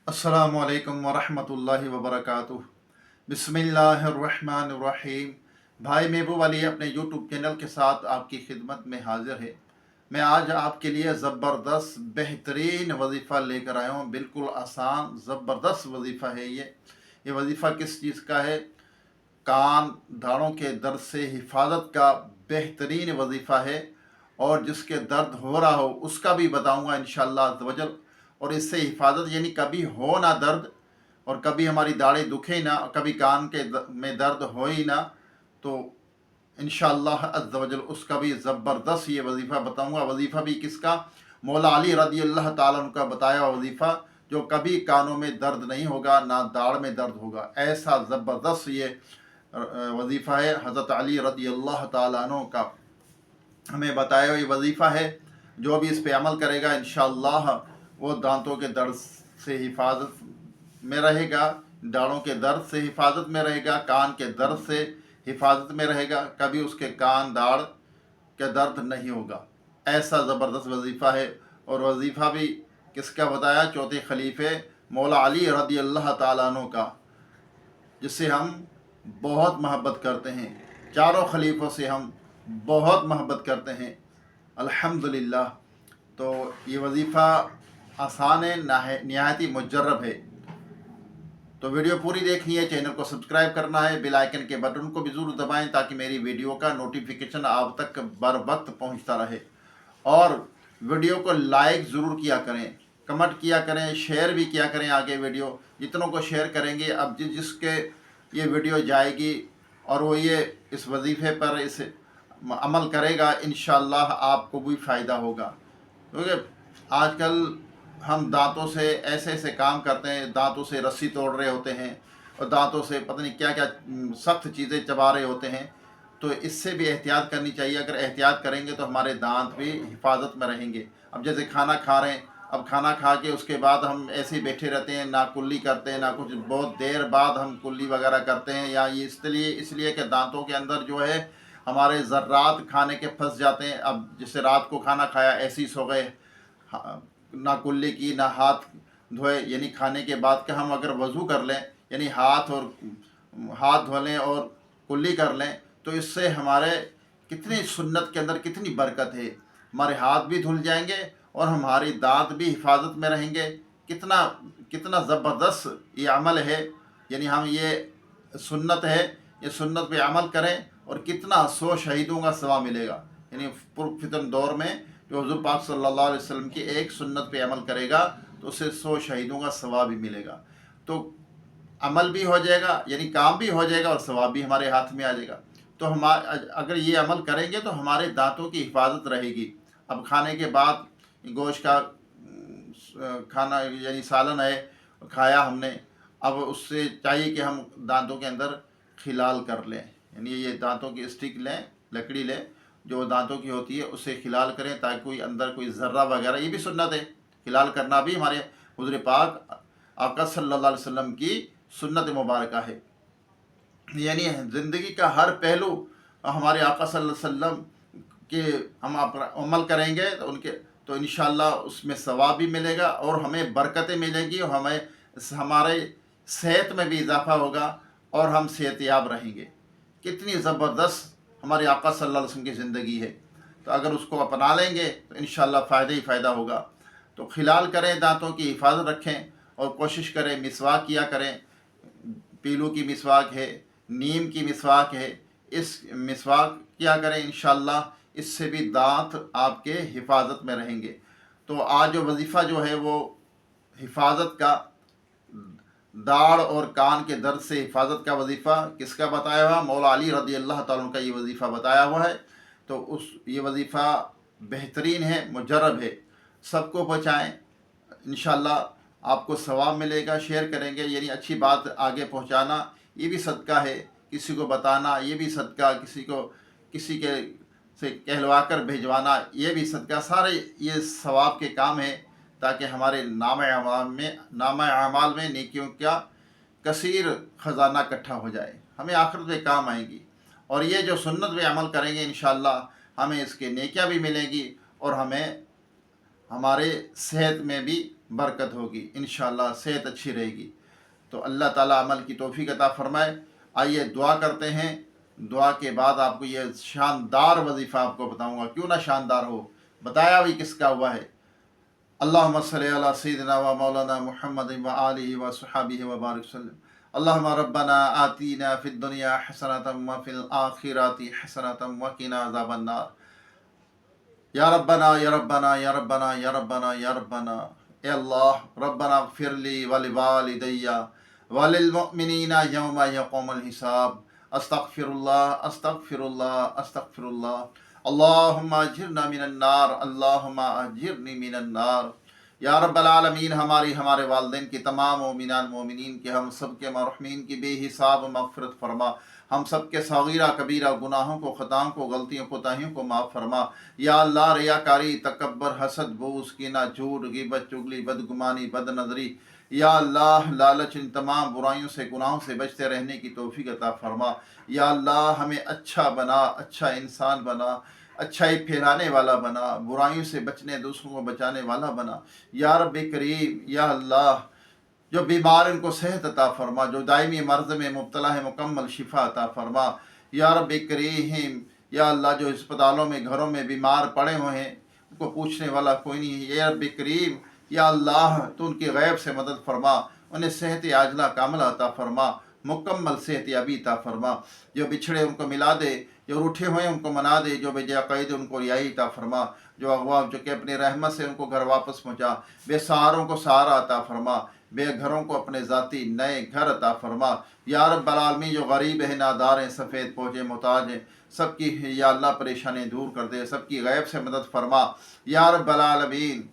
अस्सलामु अलैकुम वरहमतुल्लाहि वबरकातुह। बिस्मिल्लाहिर्रहमानिर्रहीम। भाई महबूब अली अपने यूट्यूब चैनल के साथ आपकी खिदमत में हाजिर है। मैं आज आपके लिए ज़बरदस्त बेहतरीन वजीफ़ा लेकर आया हूँ। बिल्कुल आसान ज़बरदस्त वजीफ़ा है ये वजीफ़ा किस चीज़ का है? कान दाढ़ों के दर्द से हिफाजत का बेहतरीन वजीफ़ा है। और जिसके दर्द हो रहा हो उसका भी बताऊँगा इंशाअल्लाह अज़्ज़ व जल। और इससे हिफाजत यानी कभी हो ना दर्द, और कभी हमारी दाढ़ें दुखे ही ना, कभी कान के में दर्द हो ही ना, तो इंशाअल्लाह अज़्ज़ व जल उसका भी ज़बरदस्त ये वजीफ़ा बताऊँगा। वजीफ़ा भी किसका? मौला अली रज़ी अल्लाह ताला अन्हु का बताया वजीफ़ा, जो कभी कानों में दर्द नहीं होगा ना दाढ़ में दर्द होगा। ऐसा ज़बरदस्त ये वजीफ़ा है। हज़रत अली रज़ी अल्लाह ताला अन्हु का हमें बताया हुआ ये वजीफ़ा है। जो भी इस पे अमल करेगा इंशाअल्लाह वो दांतों के दर्द से हिफाजत में रहेगा, दाढ़ों के दर्द से हिफाजत में रहेगा, कान के दर्द से हिफाजत में रहेगा, कभी उसके कान दाढ़ के दर्द नहीं होगा। ऐसा ज़बरदस्त वजीफ़ा है। और वजीफ़ा भी किसका बताया? चौथे खलीफे मौला अली रज़ी अल्लाह ताला अन्हु का, जिससे हम बहुत मोहब्बत करते हैं। चारों खलीफों से हम बहुत मोहब्बत करते हैं अल्हम्दुलिल्लाह। तो ये वजीफ़ा आसान है, नहायत ही मुजर्रब है। तो वीडियो पूरी देखनी है, चैनल को सब्सक्राइब करना है, बेल आइकन के बटन को भी ज़रूर दबाएं ताकि मेरी वीडियो का नोटिफिकेशन आप तक बर वक्त पहुँचता रहे। और वीडियो को लाइक ज़रूर किया करें, कमेंट किया करें, शेयर भी किया करें। आगे वीडियो जितनों को शेयर करेंगे, अब जिसके ये वीडियो जाएगी और वो ये इस वजीफ़े पर इस अमल करेगा, इंशाअल्लाह आपको भी फ़ायदा होगा। क्योंकि आजकल हम दांतों से ऐसे ऐसे काम करते हैं, दांतों से रस्सी तोड़ रहे होते हैं और दांतों से पता नहीं क्या क्या सख्त चीज़ें चबा रहे होते हैं। तो इससे भी एहतियात करनी चाहिए। अगर एहतियात करेंगे तो हमारे दांत भी हिफाजत में रहेंगे। अब जैसे खाना खा रहे हैं, अब खाना खा के उसके बाद हम ऐसे ही बैठे रहते हैं, ना कुल्ली करते हैं ना कुछ, बहुत देर बाद हम कुल्ली वगैरह करते हैं, या ये इसलिए कि दांतों के अंदर जो है हमारे ज़र्रात खाने के फंस जाते हैं। अब जैसे रात को खाना खाया ऐसे ही सो गए, ना कुल्ली की ना हाथ धोए, यानी खाने के बाद का हम अगर वज़ू कर लें, यानी हाथ धो लें और कुल्ली कर लें, तो इससे हमारे कितनी सुन्नत के अंदर कितनी बरकत है। हमारे हाथ भी धुल जाएंगे और हमारी दांत भी हिफाजत में रहेंगे। कितना कितना ज़बरदस्त ये अमल है। यानी हम ये सुन्नत है, ये सुन्नत पे अमल करें और कितना 100 शहीदों का सवाब मिलेगा। यानी फितन दौर में जो हुज़ूर पाक सल्लल्लाहु अलैहि वसल्लम की एक सुन्नत पे अमल करेगा तो उसे 100 शहीदों का सवाब भी मिलेगा। तो अमल भी हो जाएगा, यानी काम भी हो जाएगा और सवाब भी हमारे हाथ में आ जाएगा। तो हम अगर ये अमल करेंगे तो हमारे दांतों की हिफाजत रहेगी। अब खाने के बाद गोश्त का खाना यानी सालन है, खाया हमने, अब उससे चाहिए कि हम दांतों के अंदर खिलाल कर लें, यानी ये दांतों की स्टिक लें, लकड़ी लें जो दांतों की होती है, उससे खिलाल करें ताकि कोई अंदर कोई ज़र्रा वगैरह, ये भी सुन्नत है। खिलाल करना भी हमारे हुज़ूर पाक आका सल्लल्लाहु अलैहि वसल्लम की सुन्नत मुबारक है। यानी ज़िंदगी का हर पहलू हमारे आका सल्लल्लाहु अलैहि वसल्लम के हम अमल करेंगे तो इंशाअल्लाह उसमें सवाब भी मिलेगा और हमें बरकतें मिलेंगी और हमारे सेहत में भी इजाफ़ा होगा और हम सेहतयाब रहेंगे। कितनी ज़बरदस्त हमारे आका सल्लल्लाहु अलैहि वसल्लम की ज़िंदगी है। तो अगर उसको अपना लेंगे तो इंशाअल्लाह फ़ायदा ही फ़ायदा होगा। तो खिलाल करें, दांतों की हिफाजत रखें और कोशिश करें मिसवाक किया करें। पीलू की मिसवाक है, नीम की मिसवाक है, इस मिसवाक किया करें इंशाअल्लाह, इससे भी दांत आपके हिफाजत में रहेंगे। तो आज जो वजीफ़ा जो है वो हिफाजत का, दाढ़ और कान के दर्द से हिफाजत का वजीफ़ा किसका बताया हुआ? मौला अली रज़ी अल्लाह ताला का ये वजीफ़ा बताया हुआ है। तो ये वजीफ़ा बेहतरीन है, मुजर्रब है। सबको पहुँचाएँ, इंशाअल्लाह आपको सवाब मिलेगा। शेयर करेंगे, यानी अच्छी बात आगे पहुँचाना ये भी सदका है, किसी को बताना ये भी सदका, किसी के से कहलवा कर भिजवाना ये भी सदका, सारे ये सवाब के काम हैं ताकि हमारे नाम अमाल में नेकियों का कसीर ख़जाना इकट्ठा हो जाए, हमें आखिरत में काम आएंगी। और ये जो सुन्नत पे अमल करेंगे इंशाअल्लाह हमें इसके नेकियां भी मिलेंगी और हमें हमारे सेहत में भी बरकत होगी, इंशाअल्लाह सेहत अच्छी रहेगी। तो अल्लाह ताला अमल की तौफीक अता फरमाए। आइए दुआ करते हैं। दुआ के बाद आपको ये शानदार वजीफ़ा आपको बताऊंगा, क्यों ना शानदार हो, बताया भी किसका हुआ है। अल्लाहुम्मा सल्ली अला सय्यिदिना व मौलाना मुहम्मद व आलिहि व सहाबिहि व बारिक वसल्लम। अल्लाहुम्मा रब्बना आतीना फिद दुनिया हसनतम व फिल आखिरति हसनतम व क़िना अज़ाबन नार। या रब्बना या रब्बना या रब्बना या रब्बना या रब्बना। ए अल्लाह, रब्बना ग़फ़िरली व लिवालिदैया व लिल मुअमिनीना यौमा यक़ूमुल हिसाब। अस्तग़फ़िरुल्लाह अस्तग़फ़िरुल्लाह अस्तग़फ़िरुल्लाह। अल्लाहुम्मा अजिरना मिनन नार, अल्लाहुम्मा अजिरनी मिनन नार। या रब्बल आलमीन, हमारे वालिदैन की तमाम मोमिनान मोमिनीन के, हम सब के मरहूमीन की बेहिसाब मग़फ़िरत फरमा। हम सब के सगीरा कबीरा गुनाहों को, ख़ताओं को, गलतियों कोताहियों को माफ़ फरमा। या अल्लाह, रियाकारी, तकब्बर, हसद, बग़्ज़, कीना, झूठ, ग़ीबत, चुगली, बदगुमानी, बदनज़री, या अल्लाह लालच, इन तमाम बुराइयों से, गुनाहों से बचते रहने की तौफ़ीक़ अता फरमा। या अल्लाह, हमें अच्छा बना, अच्छा इंसान बना, अच्छाई फैलाने वाला बना, बुराइयों से बचने, दूसरों को बचाने वाला बना। या रब्बी करीम, या अल्लाह, जो बीमार उनको सेहत अता फरमा, जो दायमी मर्ज़ में मुब्तला है मुकम्मल शिफा अता फरमा। या रब्बी करीम, या अल्लाह, जो अस्पतालों में, घरों में बीमार पड़े हुए हैं, उनको पूछने वाला कोई नहीं है। या रब्बी करीम, या अल्लाह, तो उनकी गैब से मदद फरमा, उन्हें सेहत आजला कामिला अता फरमा, मुकम्मल सेहत याबी अता फरमा। जो बिछड़े उनको मिला दे, जो रूठे हुए उनको मना दे, जो बेजाक़ैद उनको रिहाई अता फरमा, जो अगवा हो चुके अपनी रहमत से उनको घर वापस पहुँचा, बेसहारों को सहारा अता फरमा, बेघरों को अपने ज़ाती नए घर अता फरमा। या रब्बल आलमीन, जो गरीब है, नादार हैं, सफ़ेद पोजे, मोहताज हैं, सबकी या अल्लाह परेशानी दूर कर दे, सबकी गैब से मदद फरमा। या रब्बल आलमीन,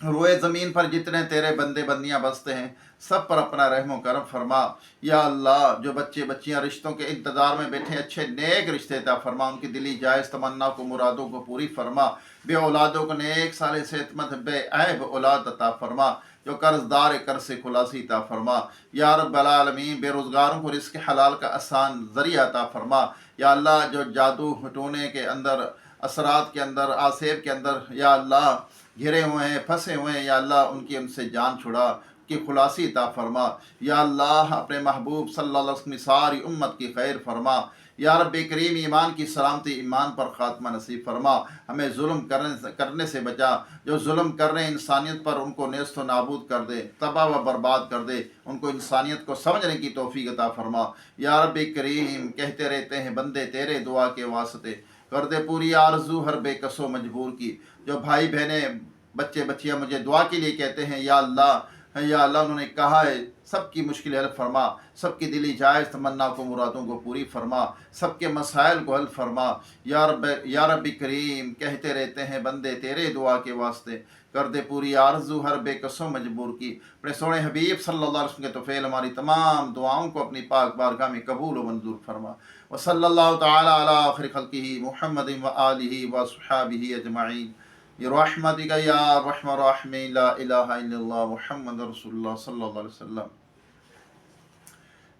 रोए ज़मीन पर जितने तेरे बंदे बंदियाँ बसते हैं, सब पर अपना रहम करम फरमा। या अल्लाह, जो बच्चे बच्चियाँ रिश्तों के इंतज़ार में बैठे, अच्छे नेक रिश्ते अता फरमा, उनकी दिली जायज़ तमन्ना को, मुरादों को पूरी फरमा। बे औलादों को नेक साले सेहतमंद बेऐब औलाद अता फरमा, जो कर्जदार कर से खुलासी अता फरमा। या रब्बल आलमीन, बेरोज़गारों को रिज़्क़ हलाल का आसान ज़रिया अता फरमा। या अल्लाह, जो जादू हटोने के अंदर, असरात के अंदर, आसेब के अंदर, या अल्लाह घिरे हुए हैं, फंसे हुए हैं, या अल्लाह, उनकी उनसे जान छुड़ा, की खुलासी अता फरमा। या अल्लाह, अपने महबूब सल्लल्लाहु अलैहि वसल्लम की सारी उम्मत की खैर फरमा। या रब्बी करीम, ईमान की सलामती, ईमान पर ख़ात्मा नसीब फरमा। हमें जुल्म करने से बचा, जो जुल्म कर रहे हैं इंसानियत पर, उनको नेस्त व नाबूद कर दे, तबाह व बर्बाद कर दे, उनको इंसानियत को समझने की तौफीक अता फरमा। या रब्बी करीम, कहते रहते हैं बंदे तेरे, दुआ के वास्ते कर दे पूरी आरज़ू हर बेकसो मजबूर की। जो भाई बहनें, बच्चे बच्चियाँ मुझे दुआ के लिए कहते हैं, या अल्लाह, उन्होंने कहा है, सबकी मुश्किल हल फरमा, सबकी दिली जायज़ तमन्ना को, मुरादों को पूरी फरमा, सबके मसाइल को हल फरमा। या रब्बी करीम, कहते रहते हैं बंदे तेरे, दुआ के वास्ते कर दे पूरी आरज़ू हर बेकसो मजबूर की। अपने सोने हबीब सल्लल्लाहु अलैहि वसल्लम के तोफ़ैल हमारी तमाम दुआओं को अपनी पाक बारगाह में कबूल व मंजूर फरमा। व सल्लल्लाहु तआला अला आखिर खल्क़िही मुहम्मदिन व आलिहि व अस्हाबिही अजमईन बिरहमतिका या अरहमर राहिमीन। ला इलाहा इल्लल्लाह मुहम्मद रसूलुल्लाह सल्लल्लाहु अलैहि वसल्लम।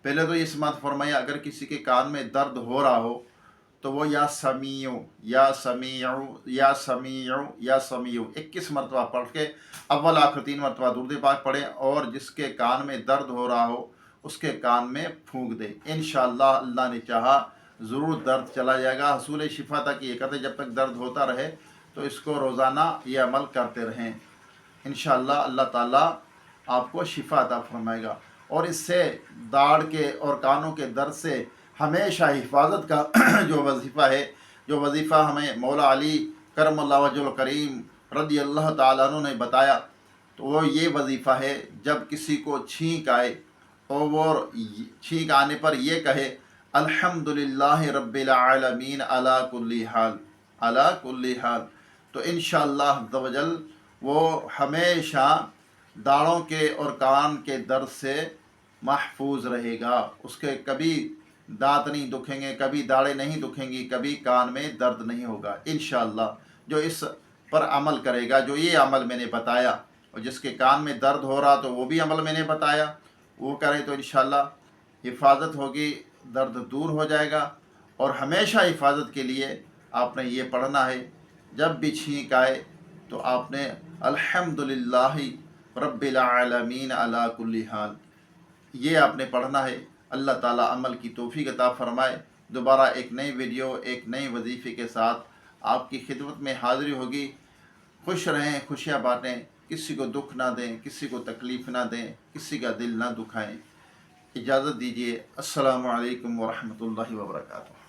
पहले तो ये समात फरमाइए, अगर किसी के कान में दर्द हो रहा हो तो वो या समीउ या समीउ या समीउ या समीउ 21 मरतबा पढ़ के अव्वल आखिर 3 मरतबा दुरूद पाक पढ़ें, और जिसके कान में दर्द हो रहा हो उसके कान में फूंक दे। इंशाअल्लाह, अल्लाह ने चाहा ज़रूर दर्द चला जाएगा। हसूल शिफा तक ये कहते, जब तक दर्द होता रहे तो इसको रोज़ाना ये अमल करते रहें। इंशाअल्लाह अल्लाह ताला आपको शिफा अता फरमाएगा। और इससे दाढ़ के और कानों के दर्द से हमेशा हिफाजत का जो वजीफ़ा है, जो वजीफ़ा हमें मौला अली करमल्लाहु वजहुल करीम रज़ी अल्लाह ताला अन्हु ने बताया, तो वो ये वजीफ़ा है, जब किसी को छींक आए और वो छींक आने पर ये कहे, अल्हम्दुलिल्लाहि रब्बिल आलमीन अला कुल्ली हाल, अला कुल्ली हाल। तो इंशाअल्लाह अज़्ज़वजल वो हमेशा दाढ़ों के और कान के दर्द से महफूज रहेगा। उसके कभी दांत नहीं दुखेंगे, कभी दाढ़ें नहीं दुखेंगी, कभी कान में दर्द नहीं होगा इंशाअल्लाह। जो इस पर अमल करेगा, जो ये अमल मैंने बताया, और जिसके कान में दर्द हो रहा तो वो भी अमल मैंने बताया, वो करे तो इंशाअल्लाह हिफाजत होगी, दर्द दूर हो जाएगा। और हमेशा हिफाजत के लिए आपने ये पढ़ना है, जब भी छींक आए تو آپ نے الحمدللہ رب العالمین علی کل حال یہ آپ نے پڑھنا ہے۔ اللہ تعالیٰ عمل کی توفیق عطا فرمائے۔ دوبارہ ایک نئی ویڈیو ایک نئی وظیفے کے ساتھ آپ کی خدمت میں حاضری ہوگی۔ خوش رہیں، خوشیاں بانٹیں، کسی کو دکھ نہ دیں، کسی کو تکلیف نہ دیں، کسی کا دل نہ دکھائیں۔ اجازت دیجیے، السلام علیکم ورحمۃ اللہ وبرکاتہ۔